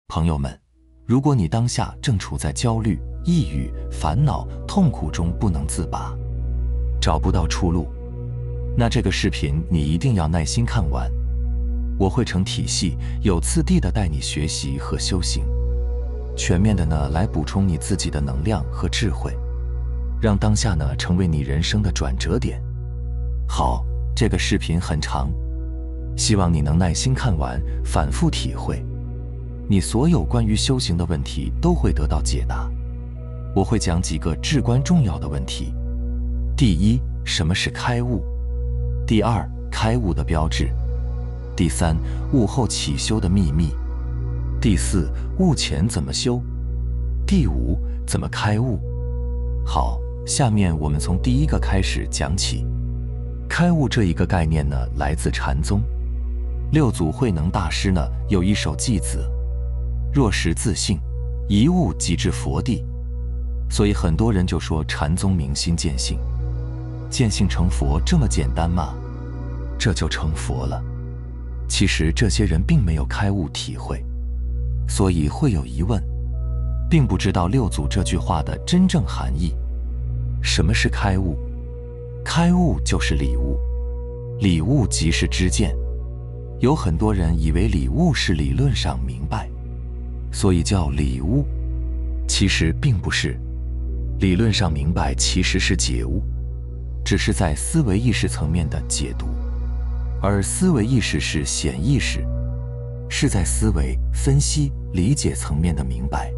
朋友们，如果你当下正处在焦虑、抑郁、烦恼、痛苦中不能自拔，找不到出路，那这个视频你一定要耐心看完。我会成体系、有次第的带你学习和修行，全面的呢来补充你自己的能量和智慧，让当下呢成为你人生的转折点。好，这个视频很长，希望你能耐心看完，反复体会，你所有关于修行的问题都会得到解答。我会讲几个至关重要的问题：第一，什么是开悟？第二，开悟的标志；第三，悟后起修的秘密；第四，悟前怎么修；第五，怎么开悟。好，下面我们从第一个开始讲起。开悟这一个概念呢，来自禅宗。六祖慧能大师呢有一首偈子：若识自性，一悟即至佛地。所以很多人就说禅宗明心见性，见性成佛这么简单吗？这就成佛了。其实这些人并没有开悟体会，所以会有疑问，并不知道六祖这句话的真正含义。什么是开悟？开悟就是理悟，理悟即是知见。有很多人以为理悟是理论上明白，所以叫理悟，其实并不是。理论上明白其实是解悟，只是在思维意识层面的解读，而思维意识是显意识，是在思维、分析、理解层面的明白，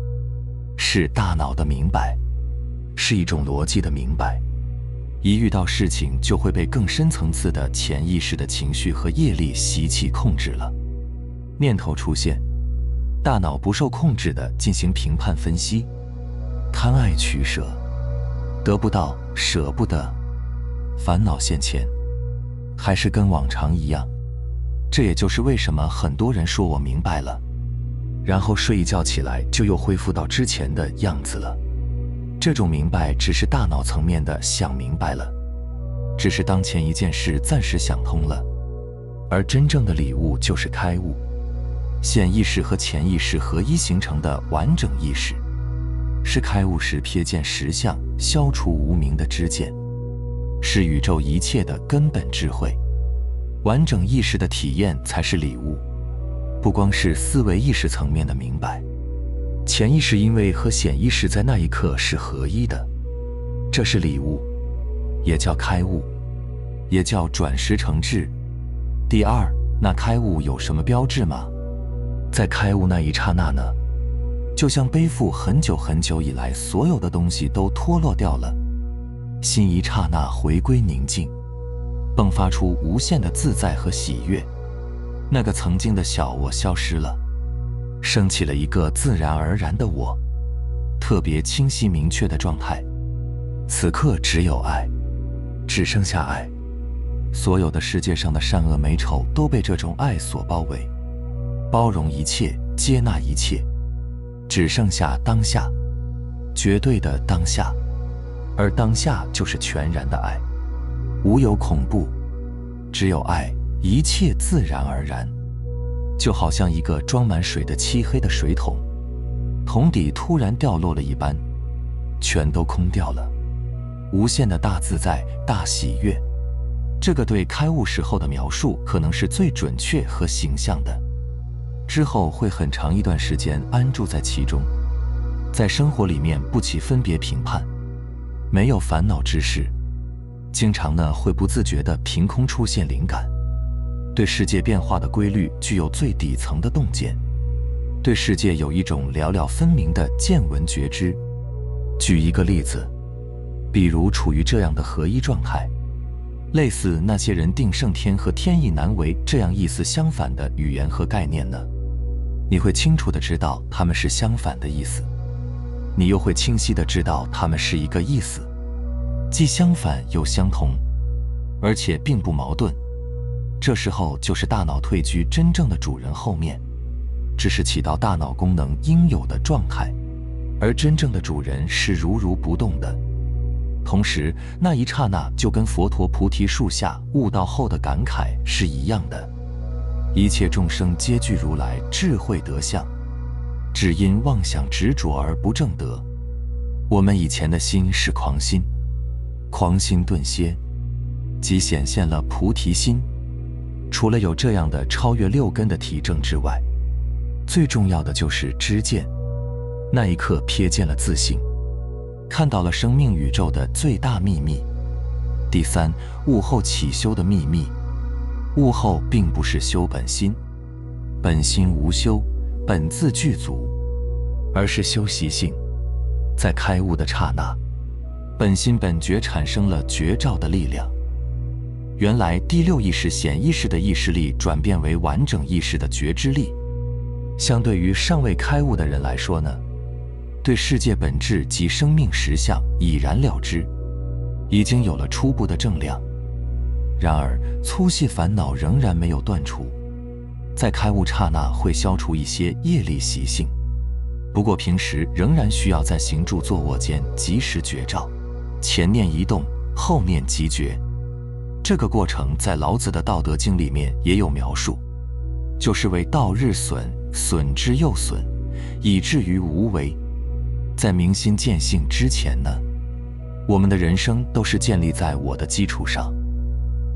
是大脑的明白，是一种逻辑的明白。一遇到事情就会被更深层次的潜意识的情绪和业力习气控制了。念头出现，大脑不受控制地进行评判分析，贪爱取舍，得不到舍不得，烦恼现前，还是跟往常一样。这也就是为什么很多人说我明白了，然后睡一觉起来就又恢复到之前的样子了。这种明白只是大脑层面的想明白了，只是当前一件事暂时想通了，而真正的理悟就是开悟，显意识和潜意识合一形成的完整意识，是开悟时瞥见实相、消除无明的知见，是宇宙一切的根本智慧。完整意识的体验才是理悟，不光是思维意识层面的明白，潜意识因为和显意识在那一刻是合一的，这是理悟，也叫开悟，也叫转识成智。第二，那开悟有什么标志吗？在开悟那一刹那呢，就像背负很久很久以来所有的东西都脱落掉了，心一刹那回归宁静，迸发出无限的自在和喜悦。那个曾经的小我消失了，升起了一个自然而然的我，特别清晰明确的状态。此刻只有爱，只剩下爱，所有的世界上的善恶美丑都被这种爱所包围，包容一切，接纳一切，只剩下当下，绝对的当下。而当下就是全然的爱，无有恐怖，只有爱，一切自然而然。就好像一个装满水的漆黑的水桶，桶底突然掉落了一般，全都空掉了。无限的大自在、大喜悦，这个对开悟时候的描述可能是最准确和形象的。之后会很长一段时间安住在其中，在生活里面不起分别评判，没有烦恼之事，经常呢会不自觉地凭空出现灵感，对世界变化的规律具有最底层的洞见，对世界有一种了了分明的见闻觉知。举一个例子，比如处于这样的合一状态，类似那些人定胜天和天意难违这样意思相反的语言和概念呢，你会清楚地知道它们是相反的意思，你又会清晰地知道它们是一个意思，既相反又相同，而且并不矛盾。这时候就是大脑退居真正的主人后面，只是起到大脑功能应有的状态，而真正的主人是如如不动的。同时那一刹那就跟佛陀菩提树下悟道后的感慨是一样的，一切众生皆具如来智慧德相，只因妄想执着而不正得。我们以前的心是狂心，狂心顿歇，即显现了菩提心。除了有这样的超越六根的体证之外，最重要的就是知见。那一刻瞥见了自性，看到了生命宇宙的最大秘密。第三，悟后起修的秘密。悟后并不是修本心，本心无修，本自具足，而是修习性。在开悟的刹那，本心本觉产生了觉照的力量。原来第六意识显意识的意识力转变为完整意识的觉知力。相对于尚未开悟的人来说呢，对世界本质及生命实相已然了知，已经有了初步的正量。然而粗细烦恼仍然没有断除，在开悟刹那会消除一些业力习性，不过平时仍然需要在行住坐卧间及时觉照，前念一动，后念即觉。这个过程在老子的《道德经》里面也有描述，就是为道日损，损之又损，以至于无为。在明心见性之前呢，我们的人生都是建立在我的基础上。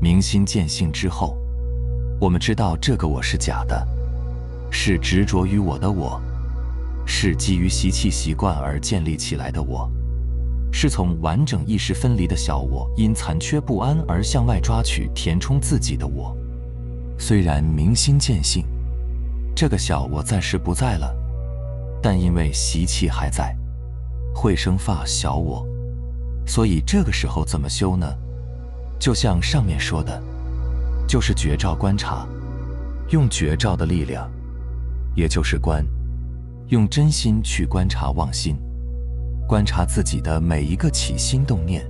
明心见性之后，我们知道这个我是假的，是执着于我的我，是基于习气习惯而建立起来的我，是从完整意识分离的小我因残缺不安而向外抓取填充自己的我。虽然明心见性，这个小我暂时不在了，但因为习气还在，会生发小我，所以这个时候怎么修呢？就像上面说的，就是觉照观察，用觉照的力量，也就是观，用真心去观察妄心，观察自己的每一个起心动念。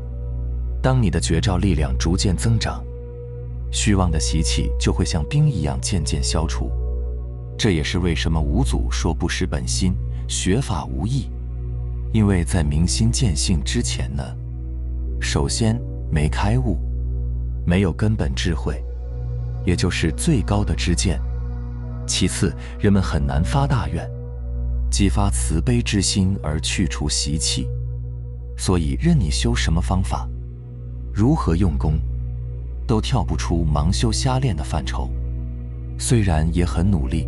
当你的觉照力量逐渐增长，虚妄的习气就会像冰一样渐渐消除。这也是为什么五祖说不失本心，学法无益。因为在明心见性之前呢，首先没开悟，没有根本智慧，也就是最高的知见。其次，人们很难发大愿，激发慈悲之心而去除习气。所以任你修什么方法，如何用功，都跳不出盲修瞎练的范畴。虽然也很努力，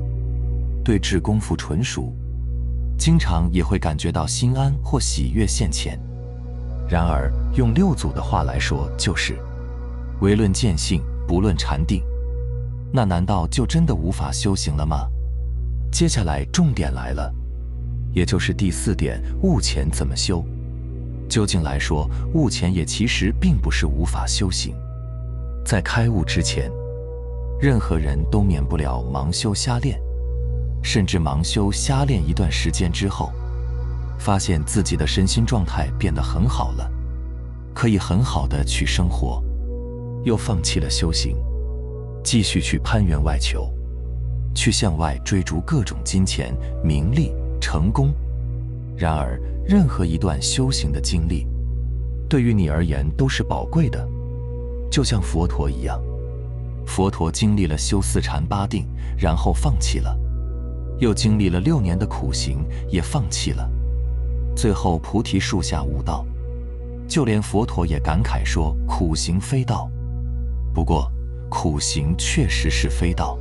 对治功夫纯熟，经常也会感觉到心安或喜悦现前。然而用六祖的话来说，就是唯论见性，不论禅定。那难道就真的无法修行了吗？接下来重点来了，也就是第四点，悟前怎么修。究竟来说，悟前也其实并不是无法修行。在开悟之前，任何人都免不了盲修瞎练，甚至盲修瞎练一段时间之后，发现自己的身心状态变得很好了，可以很好的去生活，又放弃了修行，继续去攀援外求，去向外追逐各种金钱、名利、成功。然而任何一段修行的经历，对于你而言都是宝贵的。就像佛陀一样，佛陀经历了修四禅八定，然后放弃了，又经历了6年的苦行，也放弃了，最后菩提树下悟道。就连佛陀也感慨说，苦行非道。不过苦行确实是非道，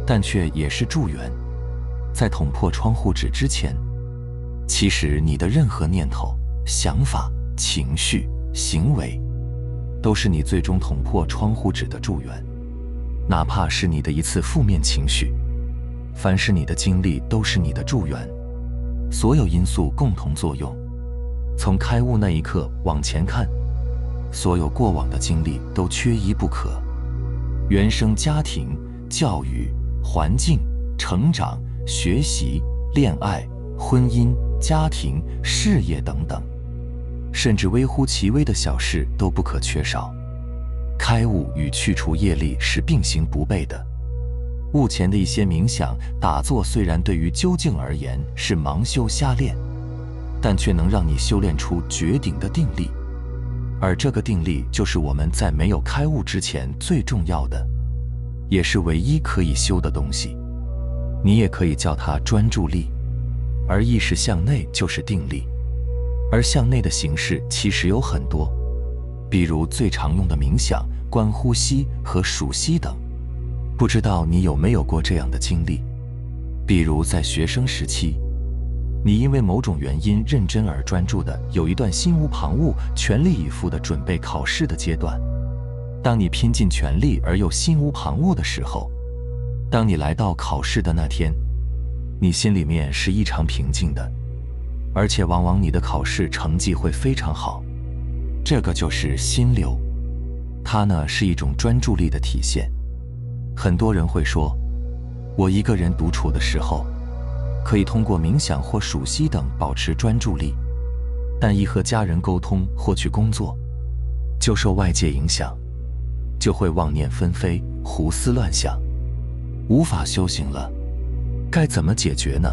但却也是助缘。在捅破窗户纸之前，其实你的任何念头、想法、情绪、行为，都是你最终捅破窗户纸的助缘。哪怕是你的一次负面情绪，凡是你的经历都是你的助缘，所有因素共同作用。从开悟那一刻往前看，所有过往的经历都缺一不可。原生家庭、教育、环境、成长、学习、恋爱、婚姻、家庭、事业等等，甚至微乎其微的小事都不可缺少。开悟与去除业力是并行不悖的。悟前的一些冥想、打坐虽然对于究竟而言是盲修瞎练，但却能让你修炼出绝顶的定力。而这个定力就是我们在没有开悟之前最重要的，也是唯一可以修的东西。你也可以叫它专注力。而意识向内就是定力。而向内的形式其实有很多，比如最常用的冥想、观呼吸和数息等。不知道你有没有过这样的经历？比如在学生时期，你因为某种原因认真而专注的有一段心无旁骛、全力以赴的准备考试的阶段。当你拼尽全力而又心无旁骛的时候，当你来到考试的那天，你心里面是异常平静的，而且往往你的考试成绩会非常好。这个就是心流，它呢是一种专注力的体现。很多人会说，我一个人独处的时候，可以通过冥想或数息等保持专注力，但一和家人沟通或去工作，就受外界影响，就会妄念纷飞，胡思乱想，无法修行了。该怎么解决呢？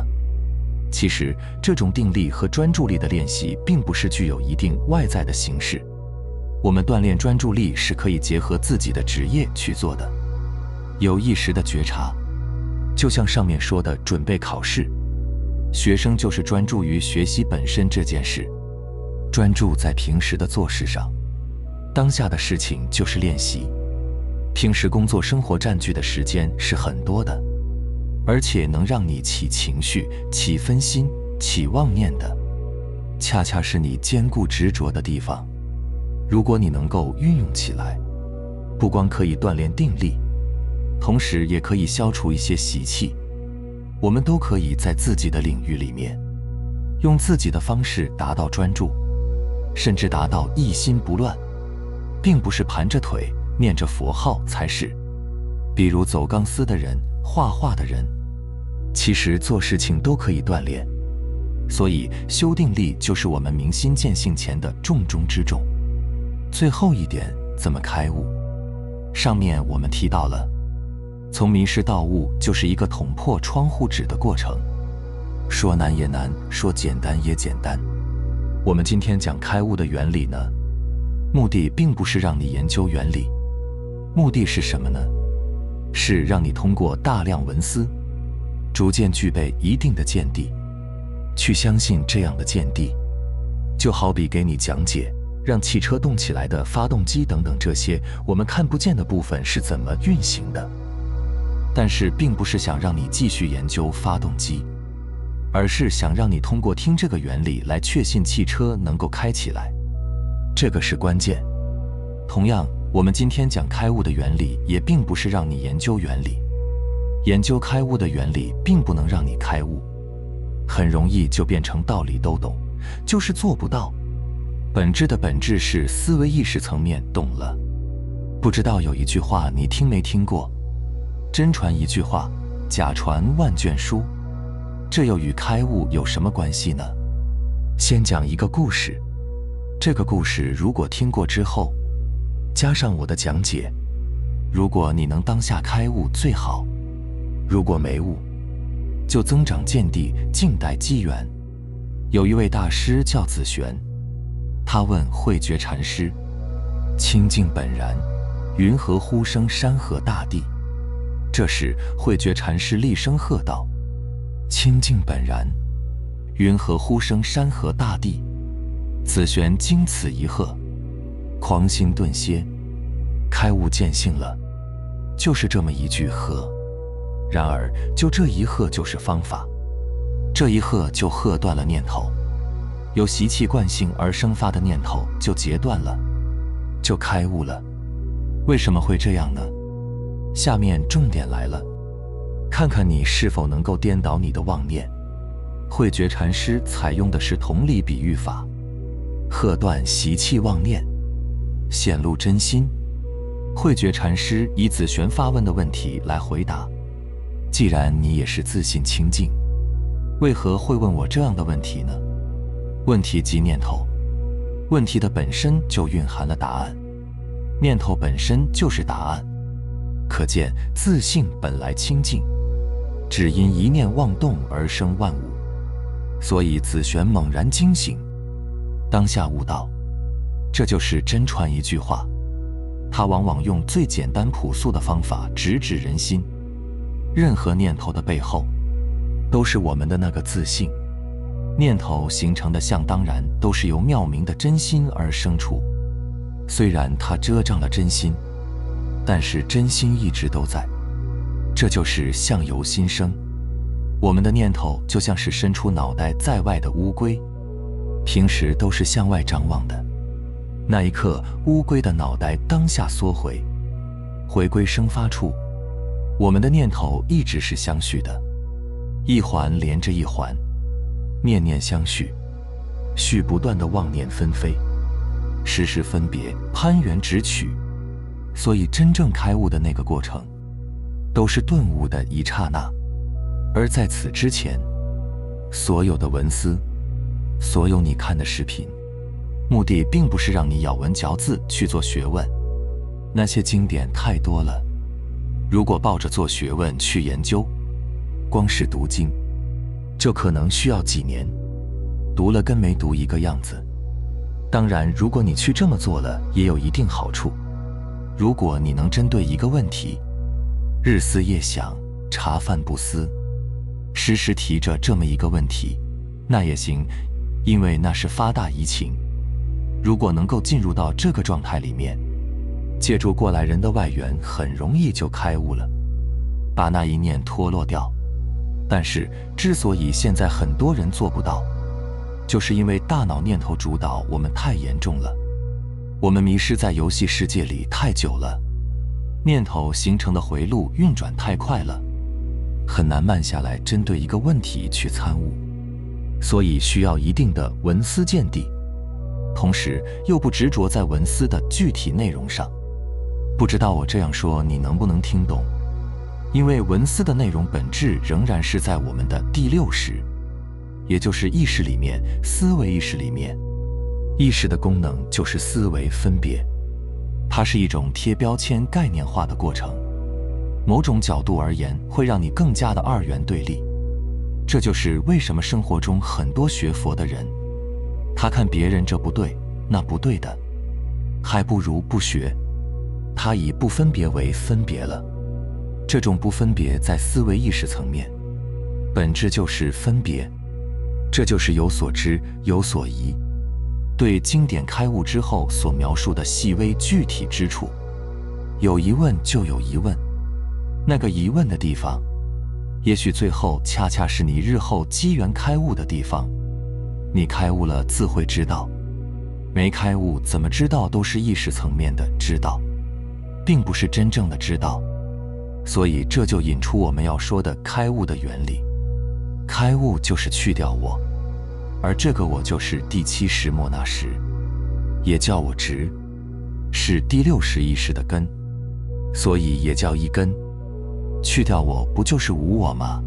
其实，这种定力和专注力的练习并不是具有一定外在的形式。我们锻炼专注力是可以结合自己的职业去做的。有意识的觉察，就像上面说的准备考试，学生就是专注于学习本身这件事，专注在平时的做事上，当下的事情就是练习。平时工作生活占据的时间是很多的，而且能让你起情绪、起分心、起妄念的，恰恰是你坚固执着的地方。如果你能够运用起来，不光可以锻炼定力，同时也可以消除一些习气。我们都可以在自己的领域里面，用自己的方式达到专注，甚至达到一心不乱，并不是盘着腿念着佛号才是。比如走钢丝的人、画画的人，其实做事情都可以锻炼。所以修定力就是我们明心见性前的重中之重。最后一点，怎么开悟？上面我们提到了，从迷失到悟就是一个捅破窗户纸的过程，说难也难，说简单也简单。我们今天讲开悟的原理呢，目的并不是让你研究原理，目的是什么呢？是让你通过大量文思，逐渐具备一定的见地，去相信这样的见地。就好比给你讲解让汽车动起来的发动机等等，这些我们看不见的部分是怎么运行的。但是并不是想让你继续研究发动机，而是想让你通过听这个原理来确信汽车能够开起来，这个是关键。同样，我们今天讲开悟的原理，也并不是让你研究原理。研究开悟的原理并不能让你开悟，很容易就变成道理都懂，就是做不到。本质的本质是思维意识层面懂了。不知道有一句话你听没听过？真传一句话，假传万卷书。这又与开悟有什么关系呢？先讲一个故事。这个故事如果听过之后，加上我的讲解，如果你能当下开悟最好，如果没悟，就增长见地，静待机缘。有一位大师叫子玄，他问慧觉禅师：清净本然，云何呼声山河大地？这时慧觉禅师厉声喝道：清净本然，云何呼声山河大地？子玄经此一喝，狂心顿歇，开悟见性了。就是这么一句喝，然而就这一喝就是方法，这一喝就喝断了念头，由习气惯性而生发的念头就截断了，就开悟了。为什么会这样呢？下面重点来了，看看你是否能够颠倒你的妄念。慧觉禅师采用的是同理比喻法，喝断习气妄念，显露真心。慧觉禅师以子玄发问的问题来回答：既然你也是自信清净，为何会问我这样的问题呢？问题即念头，问题的本身就蕴含了答案，念头本身就是答案。可见自性本来清净，只因一念妄动而生万物。所以子玄猛然惊醒，当下悟道。这就是真传一句话，他往往用最简单朴素的方法直指人心。任何念头的背后，都是我们的那个自性。念头形成的相当然都是由妙明的真心而生出，虽然它遮障了真心，但是真心一直都在，这就是相由心生。我们的念头就像是伸出脑袋在外的乌龟，平时都是向外张望的，那一刻乌龟的脑袋当下缩回，回归生发处。我们的念头一直是相续的，一环连着一环，念念相续，续不断的妄念纷飞，时时分别攀缘直取。所以真正开悟的那个过程都是顿悟的一刹那，而在此之前，所有的文思，所有你看的视频，目的并不是让你咬文嚼字去做学问，那些经典太多了，如果抱着做学问去研究，光是读经就可能需要几年，读了跟没读一个样子。当然如果你去这么做了也有一定好处，如果你能针对一个问题日思夜想，茶饭不思，时时提着这么一个问题，那也行，因为那是发大怡情。如果能够进入到这个状态里面，借助过来人的外援，很容易就开悟了，把那一念脱落掉。但是之所以现在很多人做不到，就是因为大脑念头主导我们太严重了，我们迷失在游戏世界里太久了，念头形成的回路运转太快了，很难慢下来针对一个问题去参悟，所以需要一定的文思见地，同时又不执着在文思的具体内容上。不知道我这样说你能不能听懂？因为文思的内容本质仍然是在我们的第六识，也就是意识里面，思维意识里面。意识的功能就是思维分别，它是一种贴标签概念化的过程，某种角度而言会让你更加的二元对立。这就是为什么生活中很多学佛的人，他看别人这不对那不对的，还不如不学，他以不分别为分别了。这种不分别在思维意识层面本质就是分别，这就是有所知有所疑，对经典开悟之后所描述的细微具体之处。有疑问就有疑问，那个疑问的地方也许最后恰恰是你日后机缘开悟的地方。你开悟了自会知道，没开悟怎么知道都是意识层面的知道，并不是真正的知道。所以这就引出我们要说的开悟的原理。开悟就是去掉我，而这个我就是第七识末那识，也叫我执，是第六识意识的根，所以也叫一根。去掉我不就是无我吗？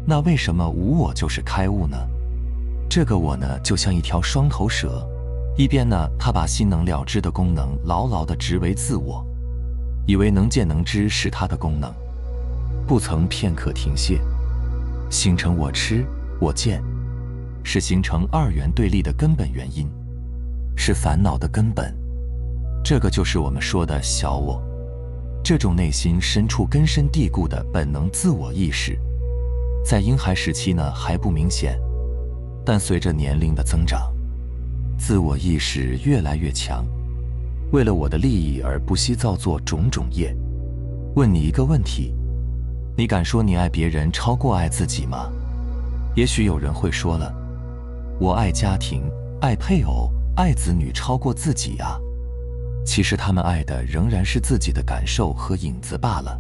那为什么无我就是开悟呢？这个我呢，就像一条双头蛇，一边呢它把心能了知的功能牢牢地执为自我，以为能见能知是它的功能，不曾片刻停歇，形成我痴我见，是形成二元对立的根本原因，是烦恼的根本。这个就是我们说的小我，这种内心深处根深蒂固的本能自我意识，在婴孩时期呢还不明显，但随着年龄的增长，自我意识越来越强，为了我的利益而不惜造作种种业。问你一个问题，你敢说你爱别人超过爱自己吗？也许有人会说了，我爱家庭，爱配偶，爱子女超过自己啊。其实他们爱的仍然是自己的感受和影子罢了。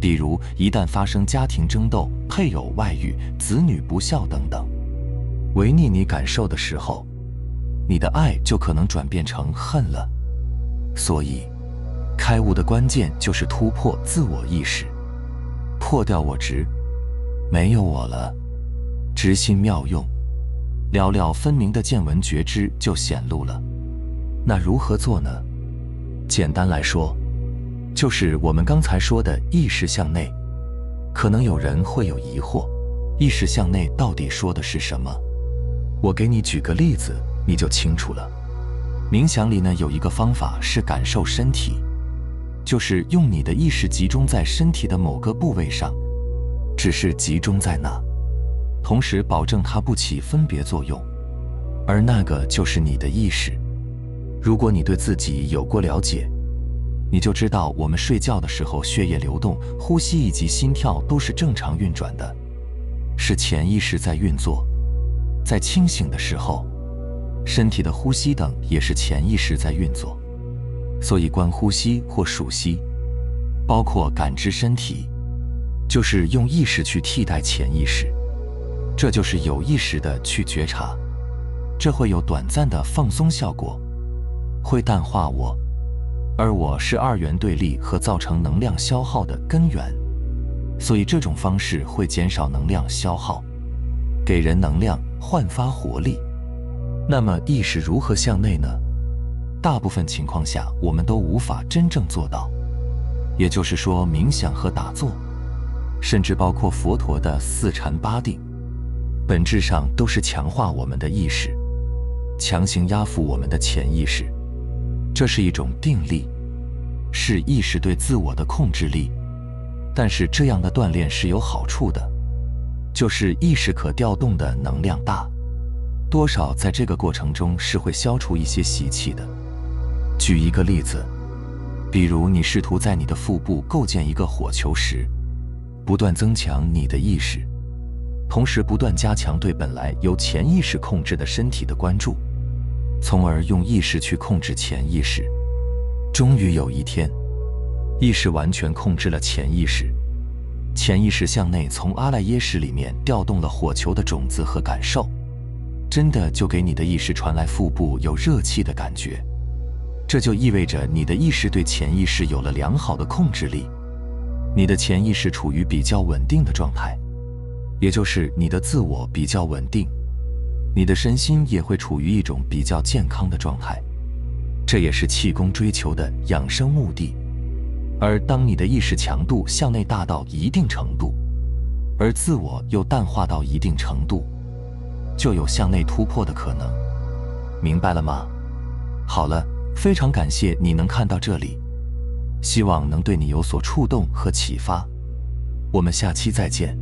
比如一旦发生家庭争斗、配偶外遇、子女不孝等等，违逆你感受的时候，你的爱就可能转变成恨了。所以开悟的关键就是突破自我意识，破掉我执，没有我了，知心妙用，了了分明的见闻觉知就显露了。那如何做呢？简单来说，就是我们刚才说的意识向内。可能有人会有疑惑，意识向内到底说的是什么？我给你举个例子，你就清楚了。冥想里呢有一个方法是感受身体，就是用你的意识集中在身体的某个部位上，只是集中在那，同时保证它不起分别作用，而那个就是你的意识。如果你对自己有过了解，你就知道我们睡觉的时候血液流动、呼吸以及心跳都是正常运转的，是潜意识在运作。在清醒的时候，身体的呼吸等也是潜意识在运作。所以观呼吸或数息，包括感知身体，就是用意识去替代潜意识，这就是有意识的去觉察。这会有短暂的放松效果，会淡化我，而我是二元对立和造成能量消耗的根源，所以这种方式会减少能量消耗，给人能量，焕发活力。那么意识如何向内呢？大部分情况下我们都无法真正做到，也就是说冥想和打坐，甚至包括佛陀的四禅八定，本质上都是强化我们的意识，强行压服我们的潜意识。这是一种定力，是意识对自我的控制力。但是这样的锻炼是有好处的，就是意识可调动的能量大，多少在这个过程中是会消除一些习气的。举一个例子，比如你试图在你的腹部构建一个火球时，不断增强你的意识，同时不断加强对本来由潜意识控制的身体的关注，从而用意识去控制潜意识。终于有一天，意识完全控制了潜意识，潜意识向内从阿赖耶识里面调动了火球的种子和感受，真的就给你的意识传来腹部有热气的感觉。这就意味着你的意识对潜意识有了良好的控制力，你的潜意识处于比较稳定的状态，也就是你的自我比较稳定，你的身心也会处于一种比较健康的状态。这也是气功追求的养生目的。而当你的意识强度向内大到一定程度，而自我又淡化到一定程度，就有向内突破的可能。明白了吗？好了，非常感谢你能看到这里，希望能对你有所触动和启发。我们下期再见。